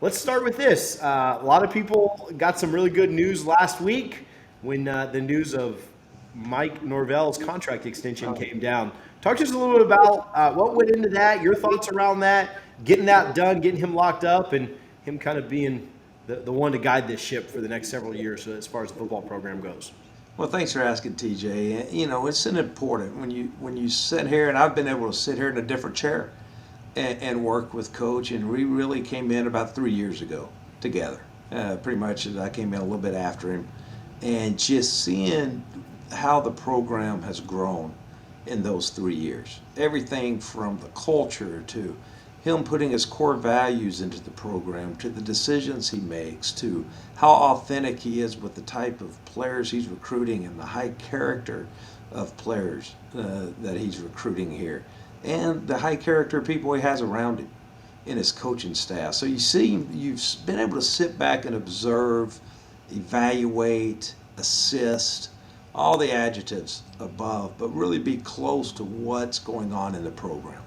let's start with this. A lot of people got some really good news last week when the news of Mike Norvell's contract extension came down. Talk to us a little bit about what went into that, your thoughts around that, getting that done, getting him locked up, and him kind of being the one to guide this ship for the next several years as far as the football program goes. Well, thanks for asking, TJ. You know, it's an important when you sit here, and I've been able to sit here in a different chair and work with Coach, and we really came in about 3 years ago together. Pretty much, I came in a little bit after him, and just seeing how the program has grown in those 3 years. Everything from the culture to him putting his core values into the program, to the decisions he makes, to how authentic he is with the type of players he's recruiting and the high character of players that he's recruiting here, and the high character people he has around him in his coaching staff. So you've been able to sit back and observe, evaluate, assist, all the adjectives above, but really be close to what's going on in the program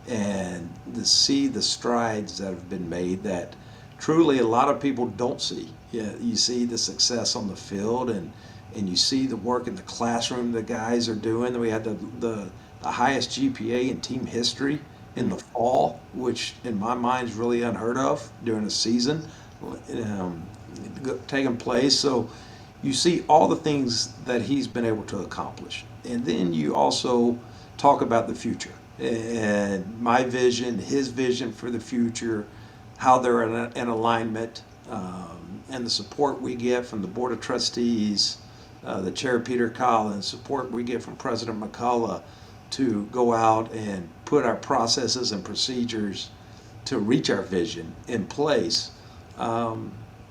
and to see the strides that have been made that truly a lot of people don't see. Yeah, you see the success on the field, and you see the work in the classroom the guys are doing. We had the highest GPA in team history in the fall, which in my mind is really unheard of during a season taking place. So you see all the things that he's been able to accomplish. And then you also talk about the future and my vision, his vision for the future, how they're in alignment, and the support we get from the Board of Trustees, the Chair Peter Collins, support we get from President McCullough to go out and put our processes and procedures to reach our vision in place.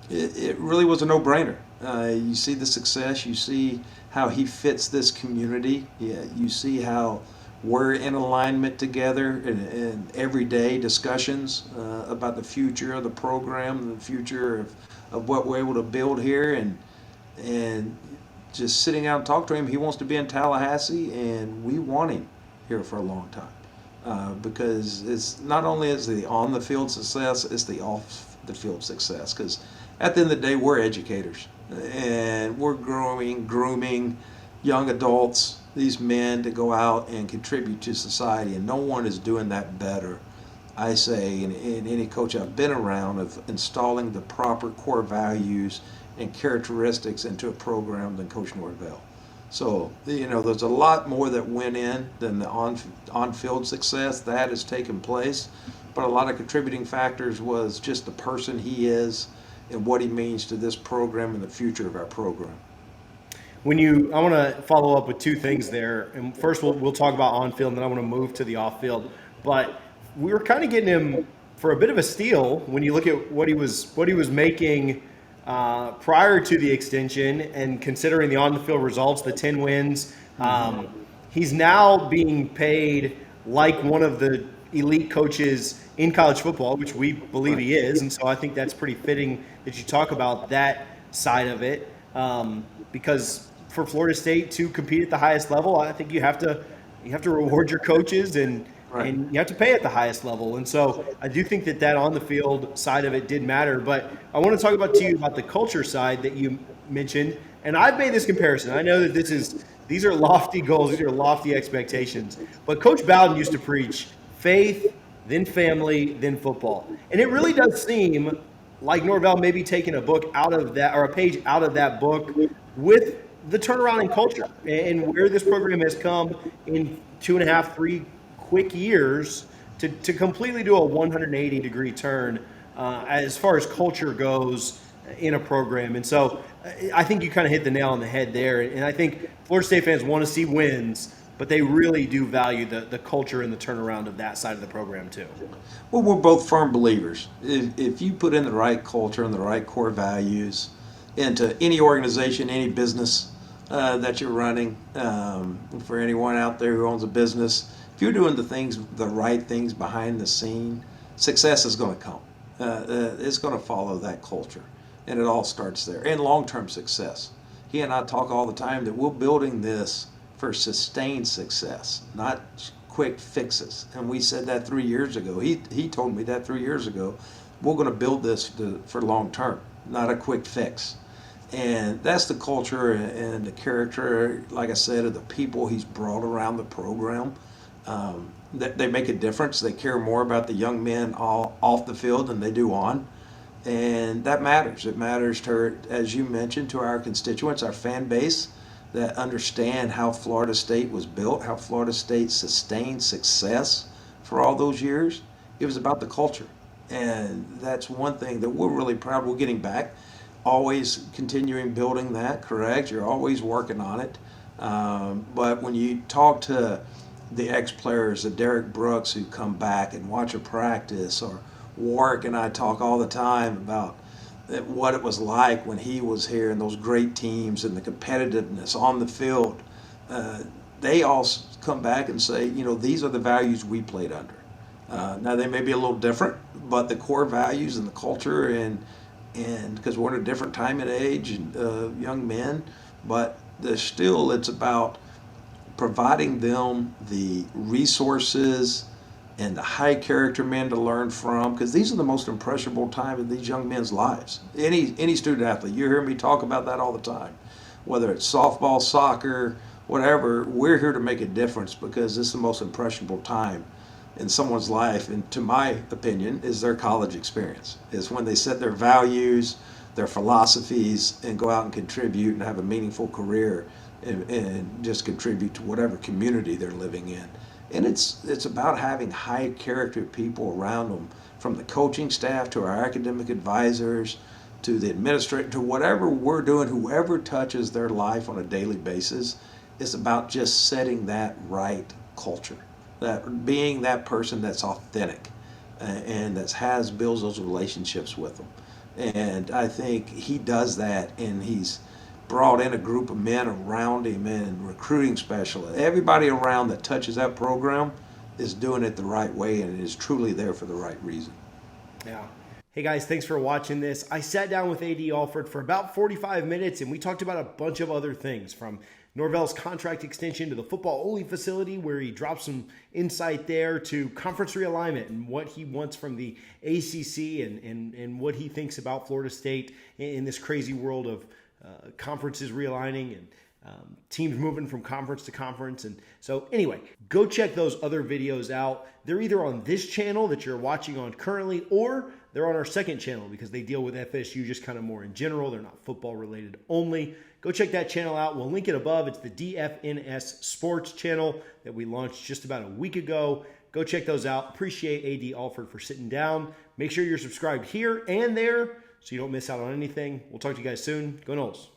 It really was a no-brainer. You see the success, you see how he fits this community, you see how we're in alignment together in everyday discussions about the future of the program, the future of what we're able to build here, and just sitting out and talk to him. He wants to be in Tallahassee, and we want him here for a long time because it's not only is the on the field success, it's the off the field success. Because at the end of the day, we're educators, and we're grooming young adults, these men, to go out and contribute to society, and no one is doing that better, I say, in any coach I've been around, of installing the proper core values and characteristics into a program than Coach Norvell. So, you know, there's a lot more that went in than the on-field success. That has taken place, but a lot of contributing factors was just the person he is and what he means to this program and the future of our program. I want to follow up with two things there. And first, we'll talk about on field, and then I want to move to the off field. But we were kind of getting him for a bit of a steal when you look at what he was making prior to the extension, and considering the on the field results, the 10 wins. He's now being paid like one of the elite coaches in college football, which we believe he is. And so I think that's pretty fitting that you talk about that side of it, because for Florida State to compete at the highest level, I think you have to reward your coaches and you have to pay at the highest level. And so I do think that on the field side of it did matter. But I want to talk about the culture side that you mentioned. And I've made this comparison. I know that these are lofty goals, these are lofty expectations. But Coach Bowden used to preach faith, then family, then football. And it really does seem like Norvell maybe taking a book out of that, or a page out of that book, with the turnaround in culture and where this program has come in 2.5, 3 quick years to completely do a 180-degree turn as far as culture goes in a program. And so I think you kind of hit the nail on the head there. And I think Florida State fans want to see wins, but they really do value the culture and the turnaround of that side of the program too. Well, we're both firm believers. If you put in the right culture and the right core values into any organization, any business that you're running, for anyone out there who owns a business, if you're doing the right things behind the scene, success is going to come. It's going to follow that culture, and it all starts there. And long-term success. He and I talk all the time that we're building this for sustained success, not quick fixes. And we said that 3 years ago. He told me that 3 years ago, we're going to build this for long term, not a quick fix. And that's the culture and the character, like I said, of the people he's brought around the program. They make a difference. They care more about the young men off the field than they do on. And that matters. It matters to, as you mentioned, to our constituents, our fan base that understand how Florida State was built, how Florida State sustained success for all those years. It was about the culture. And that's one thing that we're really proud we're getting back. Always continuing building that, correct? You're always working on it. But when you talk to the ex-players, the Derek Brooks who come back and watch a practice, or Warwick and I talk all the time about what it was like when he was here and those great teams and the competitiveness on the field. They all come back and say, these are the values we played under. Now they may be a little different, but the core values and the culture and because we're in a different time and age and young men, but it's about providing them the resources and the high character men to learn from, because these are the most impressionable time in these young men's lives. Any student athlete, you hear me talk about that all the time, whether it's softball, soccer, whatever. We're here to make a difference because this is the most impressionable time in someone's life, and to my opinion, is their college experience. Is when they set their values, their philosophies, and go out and contribute and have a meaningful career and just contribute to whatever community they're living in. And it's about having high character people around them, from the coaching staff to our academic advisors to the administrator to whatever we're doing, whoever touches their life on a daily basis. It's about just setting that right culture, that being that person that's authentic and that builds those relationships with them. And I think he does that, and he's brought in a group of men around him and recruiting specialists. Everybody around that touches that program is doing it the right way and is truly there for the right reason. Yeah. Hey guys, thanks for watching this. I sat down with AD Alford for about 45 minutes and we talked about a bunch of other things, from Norvell's contract extension to the football-only facility where he dropped some insight there, to conference realignment and what he wants from the ACC and what he thinks about Florida State in this crazy world of conferences realigning and teams moving from conference to conference. And so anyway, go check those other videos out. They're either on this channel that you're watching on currently, or they're on our second channel because they deal with FSU just kind of more in general. They're not football related only. Go check that channel out. We'll link it above. It's the DFNS Sports channel that we launched just about a week ago. Go check those out. Appreciate AD Alford for sitting down. Make sure you're subscribed here and there so you don't miss out on anything. We'll talk to you guys soon. Go Noles.